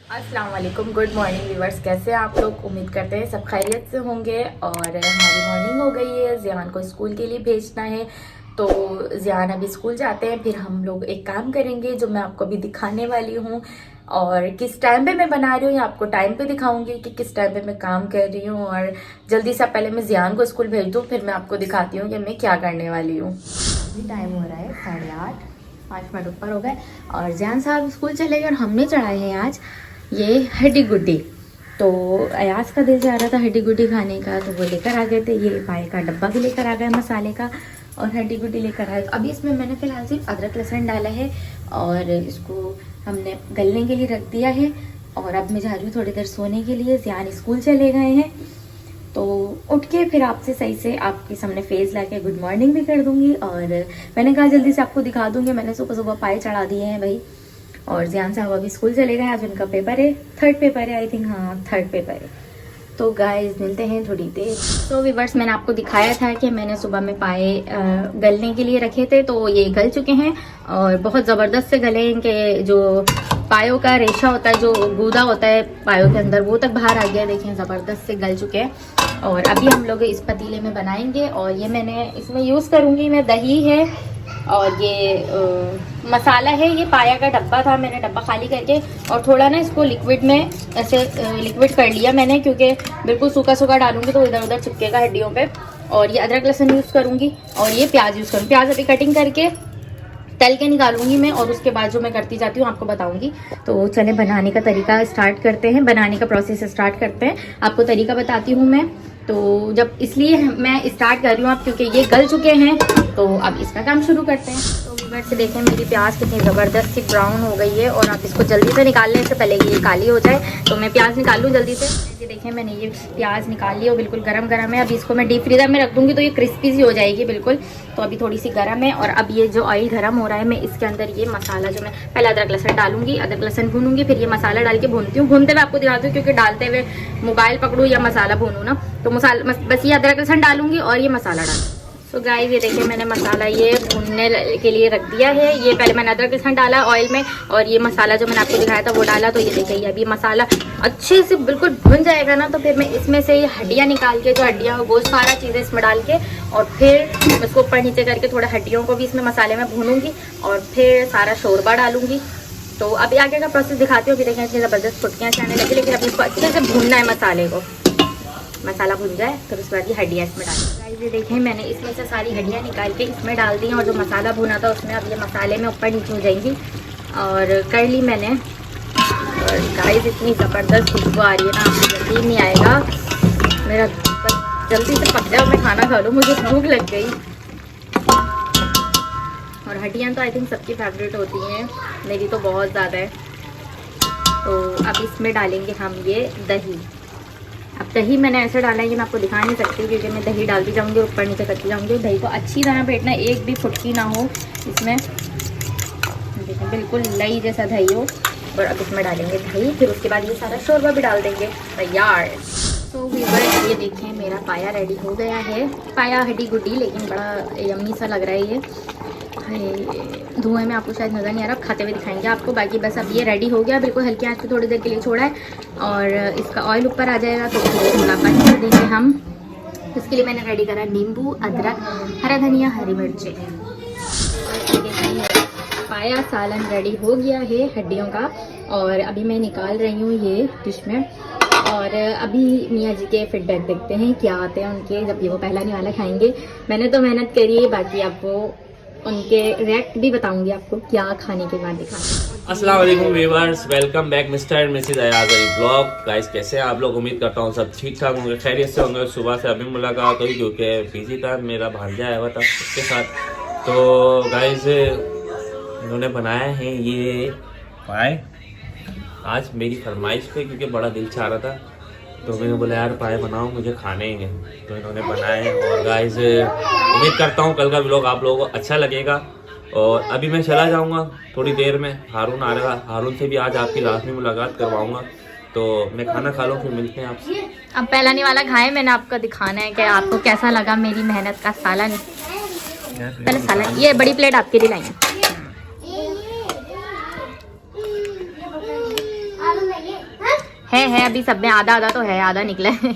अस्सलाम वालेकुम, good morning viewers. कैसे हैं आप लोग? उम्मीद करते हैं सब खैरियत से होंगे। और हमारी मॉर्निंग हो गई है, ज़ियान को स्कूल के लिए भेजना है। तो ज़ियान अभी स्कूल जाते हैं, फिर हम लोग एक काम करेंगे जो मैं आपको अभी दिखाने वाली हूँ। और किस टाइम पे मैं बना रही हूँ, आपको टाइम पे दिखाऊंगी कि किस टाइम पे मैं काम कर रही हूँ। और जल्दी से पहले मैं ज़ियान को स्कूल भेज दूँ, फिर मैं आपको दिखाती हूँ कि मैं क्या करने वाली हूँ। अभी टाइम हो रहा है 8:30, 5 मिनट ऊपर हो गए और ज़ियान साहब स्कूल चले गए। और हमने चढ़ाए हैं आज ये हड्डी गुड्डी। तो अयाज का दिल जा रहा था हड्डी गुड्डी खाने का, तो वो लेकर आ गए थे। ये पाए का डब्बा भी लेकर आ गए मसाले का, और हड्डी गुड्डी लेकर आए। अभी इसमें मैंने फ़िलहाल सिर्फ अदरक लहसुन डाला है और इसको हमने गलने के लिए रख दिया है। और अब मैं जा रही हूँ थोड़ी देर सोने के लिए। ज़ियान स्कूल चले गए हैं, तो उठ के फिर आपसे सही से आपके सामने फेस ला के गुड मॉर्निंग भी कर दूंगी। और मैंने कहा जल्दी से आपको दिखा दूंगी। मैंने सुबह सुबह पाए चढ़ा दिए हैं भाई। और ज़ियान साहब अभी स्कूल चले गए, आज उनका पेपर है, 3rd पेपर है आई थिंक, हाँ 3rd पेपर है। तो गाइस मिलते हैं थोड़ी देर। तो व्यूअर्स, मैंने आपको दिखाया था कि मैंने सुबह में पाए गलने के लिए रखे थे, तो ये गल चुके हैं और बहुत ज़बरदस्त से गले हैं कि जो पायों का रेशा होता है, जो गूदा होता है पायों के अंदर, वो तक बाहर आ गया। देखें ज़बरदस्त से गल चुके हैं। और अभी हम लोग इस पतीले में बनाएंगे। और ये मैंने इसमें यूज़ करूँगी मैं दही है और ये मसाला है। ये पाया का डब्बा था, मैंने डब्बा खाली करके और थोड़ा ना इसको लिक्विड में ऐसे लिक्विड कर लिया मैंने, क्योंकि बिल्कुल सूखा सूखा डालूंगी तो इधर उधर चिपकेगा हड्डियों पे। और ये अदरक लहसुन यूज़ करूंगी और ये प्याज यूज़ करूँगी। प्याज अभी कटिंग करके तल के निकालूंगी मैं, और उसके बाद जो मैं करती जाती हूँ आपको बताऊंगी। तो चले बनाने का तरीका स्टार्ट करते हैं, बनाने का प्रोसेस स्टार्ट करते हैं। आपको तरीका बताती हूँ मैं। तो जब इसलिए मैं स्टार्ट कर रही हूँ अब, क्योंकि ये गल चुके हैं, तो अब इसका काम शुरू करते हैं। तो वीवर से देखें मेरी प्याज कितनी ज़बरदस्त सी ब्राउन हो गई है। और आप इसको जल्दी से निकाल लें, इससे पहले कि ये काली हो जाए। तो मैं प्याज निकाल लूँ जल्दी से। ये देखें मैंने ये प्याज निकाल ली और बिल्कुल गरम गरम है। अभी इसको मैं डीप फ्रीजर में रख दूँगी तो ये क्रिस्पी सी हो जाएगी बिल्कुल। तो अभी थोड़ी सी गर्म है। और अब ये जो ऑयल गर्म हो रहा है, मैं इसके अंदर ये मसाला जो मैं पहले अदरक लहसुन डालूंगी, अदरक लहसुन भूनूंगी, फिर ये मसाला डाल के भूनती हूँ। भूनते हुए आपको दिखाती हूँ, क्योंकि डालते हुए मोबाइल पकड़ूँ या मसाला भूनूँ ना, तो मसाला बस ये अदरक लहसुन डालूंगी और ये मसाला डालूंगी। तो गाइस ये देखिए मैंने मसाला ये भूनने के लिए रख दिया है। ये पहले मैंने अदरक लहसुन डाला ऑयल में, और ये मसाला जो मैंने आपको दिखाया था वो डाला। तो ये देखिए अभी मसाला अच्छे से बिल्कुल भुन जाएगा ना, तो फिर मैं इसमें से हड्डियाँ निकाल के, जो हड्डियाँ गोश्त सारा चीज़ें इसमें डाल के, और फिर इसको ऊपर नीचे करके थोड़ा हड्डियों को भी इसमें मसाले में भूनूंगी, और फिर सारा शोरबा डालूंगी। तो अभी आगे का प्रोसेस दिखाती हूँ। अभी देखें इतनी ज़बरदस्त फुटकियाँ से आने लगी, लेकिन अभी इसको अच्छे से भूनना है मसाले को। मसाला भुन जाए फिर उसके बाद ये हड्डियाँ इसमें डाली। ये देखें मैंने इसमें से सारी हड्डियाँ निकाल के इसमें डाल दी हैं, और जो मसाला भुना था उसमें अब ये मसाले में ऊपर नीचे हो जाएंगी। और कर ली मैंने। और गाइस इतनी ज़बरदस्त खुशबू आ रही है ना, आपको यकीन नहीं आएगा। मेरा जल्दी से पक जाओ, मैं खाना खा लूँ, मुझे भूख लग गई। और हड्डियाँ तो आई थिंक सबकी फेवरेट होती हैं, मेरी तो बहुत ज़्यादा है। तो अब इसमें डालेंगे हम ये दही। अब दही मैंने ऐसे डाला है कि मैं आपको दिखा नहीं सकती, क्योंकि मैं दही डालती जाऊंगी और ऊपर नीचे करती जाऊंगी। दही को अच्छी तरह फेंटना, एक भी फुटकी ना हो इसमें, देखिए बिल्कुल लई जैसा दही हो। और अब इसमें डालेंगे दही, फिर उसके बाद ये सारा शोरबा भी डाल देंगे तैयार। तो व्यूअर्स ये देखें मेरा पाया रेडी हो गया है। पाया हड्डी गुड्डी, लेकिन बड़ा यम्मी सा लग रहा है ये। धुएं में आपको शायद नज़र नहीं आ रहा, खाते हुए दिखाएंगे आपको। बाकी बस अब ये रेडी हो गया, बिल्कुल हल्की आंच पे थोड़ी देर के लिए छोड़ा है, और इसका ऑयल ऊपर आ जाएगा तो थोड़ा बंद कर देंगे हम। इसके लिए मैंने रेडी करा नींबू, अदरक, हरा धनिया, हरी मिर्ची। पाया सालन रेडी हो गया है हड्डियों का, और अभी मैं निकाल रही हूँ ये डिश में। और अभी मियाँ जी के फीडबैक देखते हैं क्या आते हैं उनके, जब ये वो पहला निवाला खाएंगे। मैंने तो मेहनत करी है, बाकी आपको उनके रिएक्ट भी बताऊंगी आपको क्या खाने के बाद दिखा। अस्सलाम वालेकुम viewers, welcome back Mr and Mrs Ayaz Ali blog. Guys कैसे हैं आप लोग? उम्मीद करता हूँ सब ठीक ठाक होंगे, खैरियत से होंगे। सुबह से अभी मुलाकात हुई, क्योंकि बिजी था, मेरा भांजा आया हुआ था उसके साथ। तो गाइस इन्होंने बनाया है ये पाए आज मेरी फरमाइश पे, क्योंकि बड़ा दिल चाह रहा था। तो मैंने बोला यार पाए बनाओ, मुझे खाने ही हैं। तो इन्होंने बनाए हैं। और गाइस उम्मीद करता हूँ कल का व्लॉग आप लोगों को अच्छा लगेगा। और अभी मैं चला जाऊँगा थोड़ी देर में, हारून आ रहा, हारून से भी आज आपकी रात में मुलाकात करवाऊँगा। तो मैं खाना खा लूँ, फिर मिलते हैं आपसे। अब पहला निवाला खाए, मैंने आपको दिखाना है कि आपको कैसा लगा मेरी मेहनत का सालन। पहले सालन, ये बड़ी प्लेट आपके लिए लाई है। है अभी सब में आधा आधा तो है, आधा निकला है।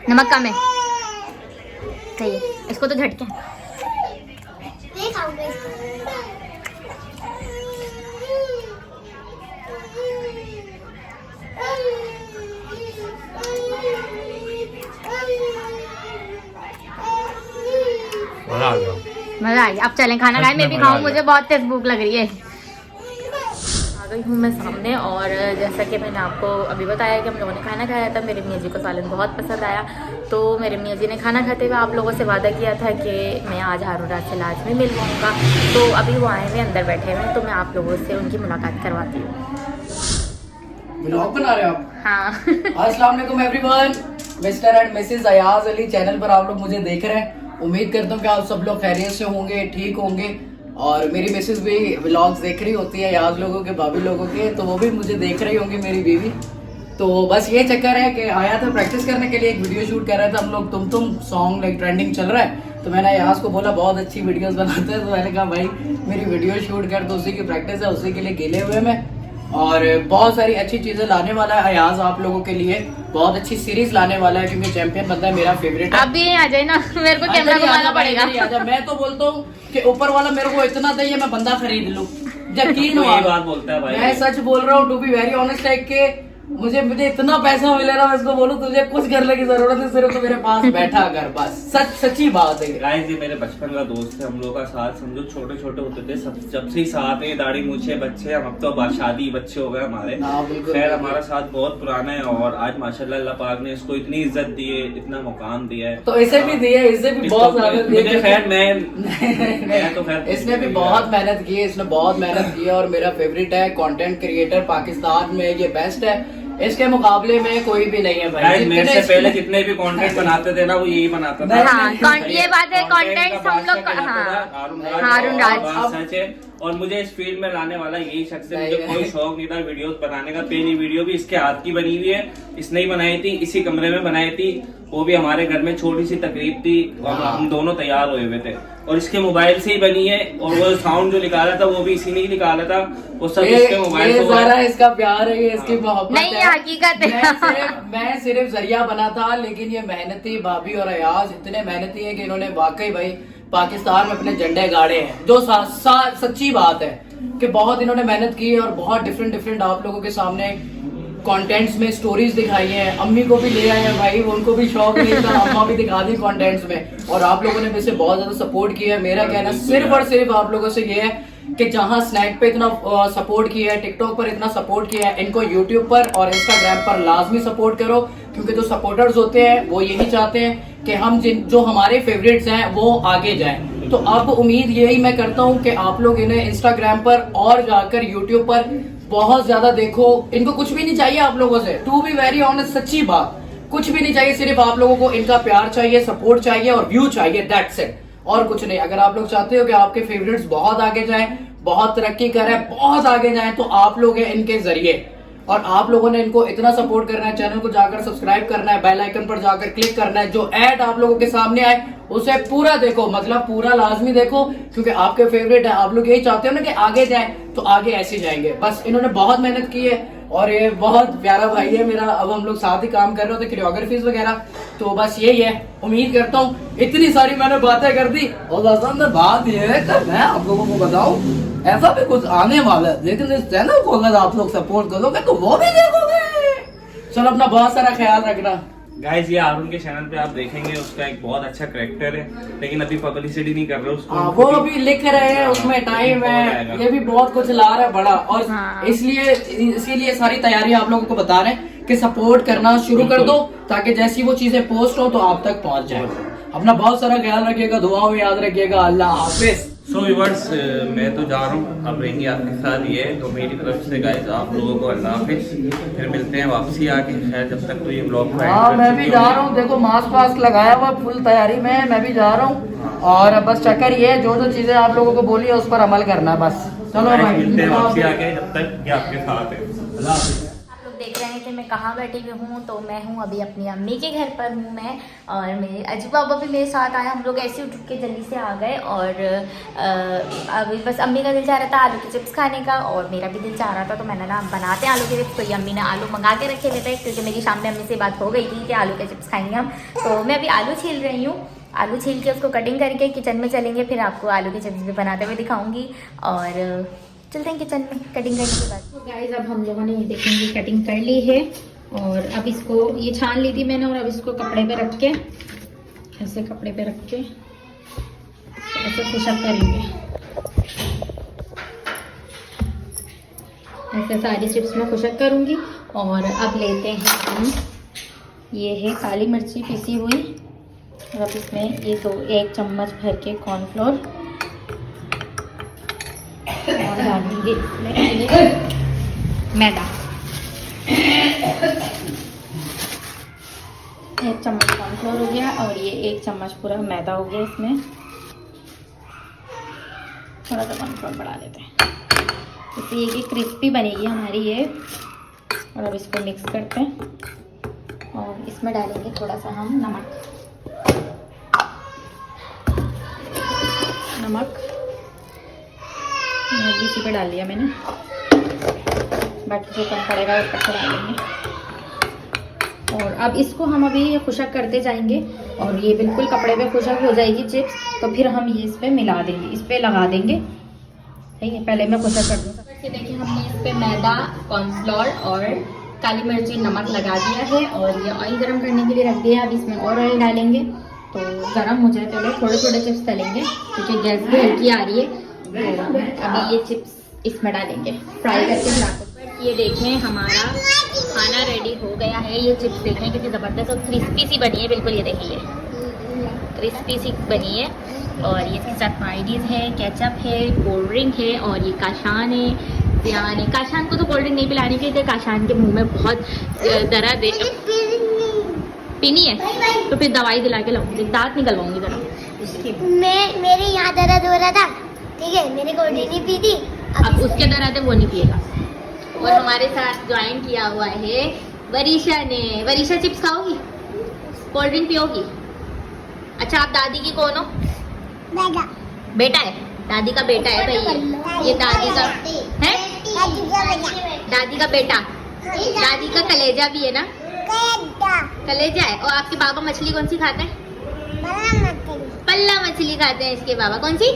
नमक कम है, सही है, इसको तो झटके मजा आ गया। अब चलें खाना खाएं, मैं भी खाऊं, मुझे बहुत तेज भूख लग रही है। आ गई हूँ मैं सामने, और जैसा कि मैंने आपको अभी बताया कि हम लोगों ने खाना खाया था, मेरे मियाँ जी को सालन बहुत पसंद आया। तो मेरे मियाँ जी ने खाना खाते हुए आप लोगों से वादा किया था कि मैं आज हारून राज से लाजमी मिलवाऊँगा। तो अभी वो आए हुए अंदर बैठे हुए हैं, तो मैं आप लोगों से उनकी मुलाकात करवाती हूँ। व्लॉग बना रहे हो आप? हाँ। अस्सलाम वालेकुम everyone, mister and Mrs Ayaz Ali channel पर आप लोग मुझे देख रहे हैं। उम्मीद करता हूँ कि आप सब लोग खैरियत से होंगे, ठीक होंगे। और मेरी मिसेस भी व्लॉग्स देख रही होती है अयाज लोगों के, भाभी लोगों के, तो वो भी मुझे देख रही होंगी, मेरी बीवी। तो बस ये चक्कर है कि आया था प्रैक्टिस करने के लिए, एक वीडियो शूट कर रहे थे हम लोग। तुम सॉन्ग लाइक ट्रेंडिंग चल रहा है, तो मैंने अयाज को बोला बहुत अच्छी वीडियोस बनाते हैं, तो मैंने कहा भाई मेरी वीडियो शूट कर, तो उसी की प्रैक्टिस है, उसी के लिए गिले हुए मैं। और बहुत सारी अच्छी चीजें लाने वाला है अयाज आप लोगों के लिए, बहुत अच्छी सीरीज लाने वाला है, क्योंकि चैंपियन बंदा है, मेरा फेवरेट है। आप भी आ जाए ना, मेरे को कैमरा घुमाना पड़ेगा। मैं तो बोलता हूँ कि ऊपर वाला मेरे को इतना दे मैं बंदा खरीद लूं, यकीन तो हो। ये बात बोलता है भाई, मैं सच बोल रहा हूँ, टू बी वेरी ऑनेस्ट है कि मुझे इतना पैसा मिले ना, मैं इसको बोलूं तुझे कुछ करने की जरूरत है, सिर्फ तो मेरे पास बैठा कर, बस सच्ची बात है। गाइस ये मेरे बचपन का दोस्त है, हम लोग का साथ समझो छोटे छोटे होते थे, जब से ही साथ है, दाढ़ी मूछे बच्चे, हम अब तो शादी बच्चे हो गए हमारे। खैर हमारा साथ बहुत पुराना है, और आज माशाल्लाह अल्लाह पाक ने इसको इतनी इज्जत दी है, इतना मुकाम दिया है। तो इसे भी दिया, इसे भी बहुत ज्यादा दिया। खैर मैं तो खैर इसने भी बहुत मेहनत की है, इसने बहुत मेहनत की है, और मेरा फेवरेट है, कंटेंट क्रिएटर पाकिस्तान में ये बेस्ट है, इसके मुकाबले में कोई भी नहीं है भाई। मेरे से पहले जितने भी कंटेंट बनाते थे ना, वो यही बनाता था। हाँ, ये बात है, कंटेंट हम लोग हारून राज है, और मुझे इस फील्ड में लाने वाला यही शख्स है। मुझे कोई शौक नहीं था वीडियोस बनाने का, पहली वीडियो भी इसके हाथ की बनी हुई है, इसने ही बनाई थी, इसी कमरे में बनाई थी, वो भी हमारे घर में छोटी सी तकरीब थी, और हम दोनों तैयार हुए हुए थे, और इसके मोबाइल से ही बनी है, और वो साउंड जो निकाला था वो भी इसी ने ही निकाला था, वो सब इसके मोबाइल से। सारा इसका प्यार है, इसकी मोहब्बत नहीं, ये हकीकत है। मैं सिर्फ जरिया बना था, लेकिन ये मेहनती भाभी और अयाज इतने मेहनती है कि इन्होंने वाकई भाई पाकिस्तान में अपने झंडे गाड़े हैं, जो सच्ची बात है कि बहुत इन्होंने मेहनत की है, और बहुत डिफरेंट आप लोगों के सामने कंटेंट्स में स्टोरीज दिखाई है। अम्मी को भी ले आए हैं भाई, उनको भी शौक नहीं था, अम्मा भी दिखा दी कंटेंट्स में, और आप लोगों ने भी इसे बहुत ज्यादा सपोर्ट किया है। मेरा कहना सिर्फ और सिर्फ आप लोगों से ये है कि जहां स्नैक पे इतना सपोर्ट किया है, टिकटॉक पर इतना सपोर्ट किया है, इनको यूट्यूब पर और इंस्टाग्राम पर लाजमी सपोर्ट करो, क्योंकि जो सपोर्टर्स होते हैं वो यही चाहते हैं कि हम जो हमारे फेवरेट्स हैं वो आगे जाएं। तो अब उम्मीद यही मैं करता हूं कि आप लोग इन्हें इंस्टाग्राम पर और जाकर यूट्यूब पर बहुत ज्यादा देखो। इनको कुछ भी नहीं चाहिए आप लोगों से, टू बी वेरी ऑनेस्ट, सच्ची बात, कुछ भी नहीं चाहिए, सिर्फ आप लोगों को इनका प्यार चाहिए, सपोर्ट चाहिए और व्यू चाहिए, दैट्स इट, और कुछ नहीं। अगर आप लोग चाहते हो कि आपके फेवरेट्स बहुत आगे जाएं, बहुत तरक्की करें, बहुत आगे जाएं, तो आप लोग हैं इनके जरिए, और आप लोगों ने इनको इतना सपोर्ट करना है, चैनल को जाकर सब्सक्राइब करना है, बेल आइकन पर जाकर क्लिक करना है, जो ऐड आप लोगों के सामने आए उसे पूरा देखो, मतलब पूरा लाजमी देखो, क्योंकि आपके फेवरेट है, आप लोग यही चाहते हो ना कि आगे जाएं, तो आगे ऐसे जाएंगे। बस इन्होंने बहुत मेहनत की है, और ये बहुत प्यारा भाई है मेरा। अब हम लोग साथ ही काम कर रहे होते, कोरियोग्राफीज वगैरह, तो बस यही है। उम्मीद करता हूँ इतनी सारी मैंने बातें कर दी, और असल में बात ये है कि मैं आप लोगों को बताऊं ऐसा भी कुछ आने वाला है, लेकिन इस चैनल को अगर आप लोग सपोर्ट करोगे तो वो भी देखोगे। चलो अपना बहुत सारा ख्याल रखना। गाइस ये हारून के चैनल पे आप देखेंगे, उसका एक बहुत अच्छा करैक्टर है, लेकिन अभी पब्लिसिटी नहीं कर रहे उसको। वो अभी लिख रहे हैं, उसमें टाइम है, ये भी बहुत कुछ ला रहा है बड़ा, और इसीलिए सारी तैयारी आप लोगों को बता रहे हैं कि सपोर्ट करना शुरू कर दो, ताकि जैसी वो चीजें पोस्ट हो तो आप तक पहुंच जाए। अपना बहुत सारा ख्याल रखिएगा, दुआओं में याद रखिएगा। अल्लाह हाफिज। सो व्यूअर्स, मैं तो जा रहा हूँ, अब रहेंगे आपके साथ ये, तो मेरी तरफ से गाइस आप लोगों को अल्लाह हाफिज, फिर मिलते हैं वापसी आके, शायद जब तक तो ये ब्लॉग। हाँ मैं भी जा रहा हूँ, देखो मास्क वास्क लगाया हुआ, फुल तैयारी में है, मैं भी जा रहा हूँ, और बस चक्कर ये है, जो चीजें आप लोगों को बोली है उस पर अमल करना है बस। चलो भाई, मिलते हैं वापसी आके, जब तक ये आपके साथ है। अल्लाह हाफिज। देख रहे थे मैं कहाँ बैठी हुई हूँ, तो मैं हूँ अभी अपनी अम्मी के घर पर हूँ मैं, और मेरे अजू बाबा भी मेरे साथ आए। हम लोग ऐसे उठ के जल्दी से आ गए, और अभी बस अम्मी का दिल चाह रहा था आलू के चिप्स खाने का, और मेरा भी दिल चाह रहा था, तो मैंने ना बनाते आलू के चिप्स। तो ये अम्मी ने आलू मंगा के रखे हुए थे, क्योंकि मेरी शाम में अम्मी से बात हो गई थी कि आलू के चिप्स खाएंगे हम। तो मैं अभी आलू छील रही हूँ, आलू छील के उसको कटिंग करके किचन में चलेंगे, फिर आपको आलू के चिप्स भी बनाते हुए दिखाऊंगी। और चलते हैं किचन में कटिंग करने के बाद। तो गाइस अब हम लोगों ने ये देखेंगे कटिंग कर ली है, और अब इसको ये छान ली थी मैंने, और अब इसको कपड़े पे रख के, ऐसे कपड़े पे रख के ऐसे खुशक करेंगे। ऐसे सारी चिप्स में खुशक करूँगी। और अब लेते हैं हम, ये है काली मिर्ची पिसी हुई, और अब इसमें ये 1 चम्मच भर के कॉर्नफ्लोर, और डालेंगे इसमें मैदा। 1 चम्मच कॉर्नफ्लोर हो गया, और ये 1 चम्मच पूरा मैदा हो गया। इसमें थोड़ा सा कॉर्नफ्लोर बढ़ा देते हैं, इससे ये क्रिस्पी बनेगी हमारी ये। और अब इसको मिक्स करते हैं, और इसमें डालेंगे थोड़ा सा हम नमक इसी पे डाल दिया मैंने, बाकी जो कम पड़ेगा ऊपर से डालेंगे। और अब इसको हम अभी खुशक करते जाएंगे, और ये बिल्कुल कपड़े पे खुशक हो जाएगी चिप्स, तो फिर हम ये इस पे मिला देंगे, इस पे लगा देंगे। ठीक है, पहले मैं खुशक कर दूँ। देखिए हमने इस पे मैदा, कॉर्नफ्लोर और काली मिर्ची, नमक लगा दिया है, और ये ऑयल गर्म करने के लिए रख दिया है। अब इसमें और ऑयल डालेंगे, तो गर्म हो जाए पहले थोड़े थोड़े चिप्स तलेंगे, क्योंकि गैस भी हल्की आ रही है। अभी ये चिप्स इसमें डालेंगे, फ्राई करके बनाते। ये देखें हमारा खाना रेडी हो गया है। ये चिप्स देखें कितनी ज़बरदस्त और क्रिस्पी सी बनी है, बिल्कुल ये देखिए क्रिस्पी सी बनी है। और ये इसके साथ मायोनीज है, केचप है, कोल्ड ड्रिंक है, और ये काशान है, ध्यान है। काशान को तो कोल्ड ड्रिंक नहीं पिलानी चाहिए, काशान के मुँह में बहुत दर्द है, पीनी है तो फिर दवाई दिला के लाऊंगी, दांत निकलवाऊंगी जरा। मेरे यहाँ दर्द हो रहा था, ठीक है, मैंने कोल्ड ड्रिंक नहीं पी थी, अब उसके दर्द है वो नहीं पिएगा। और हमारे साथ ज्वाइन किया हुआ है वरीशा ने। वरीशा चिप्स खाओगी, कोल्ड ड्रिंक पियोगी? अच्छा आप दादी की कौन हो? बेटा है, दादी का बेटा है भाई ये दादी का है, दादी का बेटा, दादी का कलेजा भी है ना, कलेजा है। और आपके बाबा मछली कौन सी खाते हैं? पल्ला मछली खाते हैं इसके बाबा। कौन सी?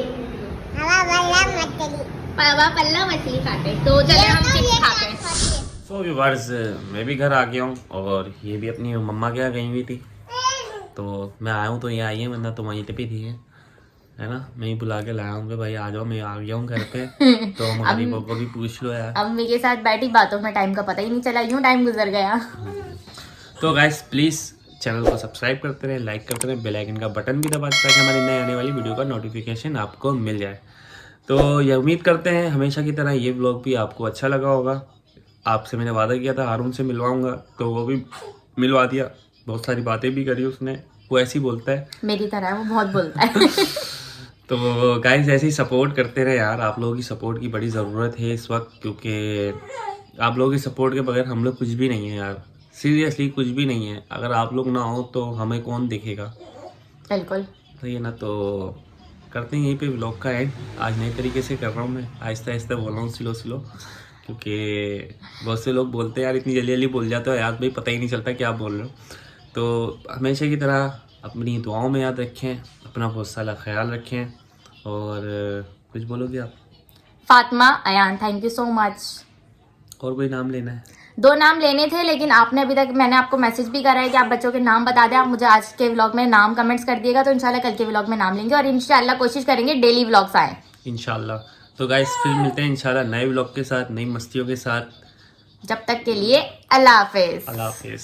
बाबा पल्ला मछली खाते हैं। तो चले हम चिप्स खाते हैं। सो व्यूअर्स, मैं भी घर आ गया हूँ, और ये भी अपनी मम्मा के यहाँ गई हुई थी, तो मैं आया हूँ तो ये आई है, वरना तो वहीं पे थी है ना। मैं ही बुला के लाया हूँ कि भाई आ जाओ, मैं आ गया हूँ घर पे, तो हमारी बहू को भी पूछ लो यार। अम्मी के साथ बैठी बातों में टाइम का पता ही नहीं चला, यूं टाइम गुजर गया। तो गाइस प्लीज़ चैनल को सब्सक्राइब करते रहें, लाइक करते रहें, बेल आइकन का बटन भी दबा दें ताकि हमारी नए आने वाली वीडियो का नोटिफिकेशन आपको मिल जाए। तो ये उम्मीद करते हैं हमेशा की तरह ये व्लॉग भी आपको अच्छा लगा होगा। आपसे मैंने वादा किया था हारून से मिलवाऊंगा, तो वो भी मिलवा दिया, बहुत सारी बातें भी करी उसने, वो ऐसे ही बोलता है मेरी तरह, वो बहुत बोलता है। तो गाइस ऐसे ही सपोर्ट करते रहे यार, आप लोगों की सपोर्ट की बड़ी ज़रूरत है इस वक्त, क्योंकि आप लोगों की सपोर्ट के बगैर हम लोग कुछ भी नहीं है यार, सीरियसली कुछ भी नहीं है। अगर आप लोग ना हो तो हमें कौन देखेगा? बिल्कुल तो ये ना, तो करते हैं यहीं पे व्लॉग का एंड। आज नए तरीके से कर रहा हूँ मैं, आहिस्ता आहिस्ता बोल रहा हूँ, स्लो स्लो, क्योंकि बहुत से लोग बोलते हैं यार इतनी जल्दी जल्दी बोल जाते हो यार, भाई पता ही नहीं चलता क्या बोल रहे हो। तो हमेशा की तरह अपनी दुआओं में याद रखें, अपना बहुत सारा ख्याल रखें, और कुछ बोलोगे आप? Fatima Ayan, thank you so much. और कोई नाम लेना है? 2 नाम लेने थे, लेकिन आपने अभी तक, मैंने आपको मैसेज भी करा है कि आप बच्चों के नाम बता दें। आप मुझे आज के व्लॉग में नाम कमेंट्स कर दिएगा, तो इंशाल्लाह कल के व्लॉग में नाम लेंगे, और इंशाल्लाह कोशिश करेंगे डेली व्लॉग्स आए इंशाल्लाह। तो गाइस फिर मिलते हैं इंशाल्लाह नए व्लॉग के साथ, नई मस्तियों के साथ। जब तक के लिए अल्लाह हाफिज। अल्लाह हाफिज़।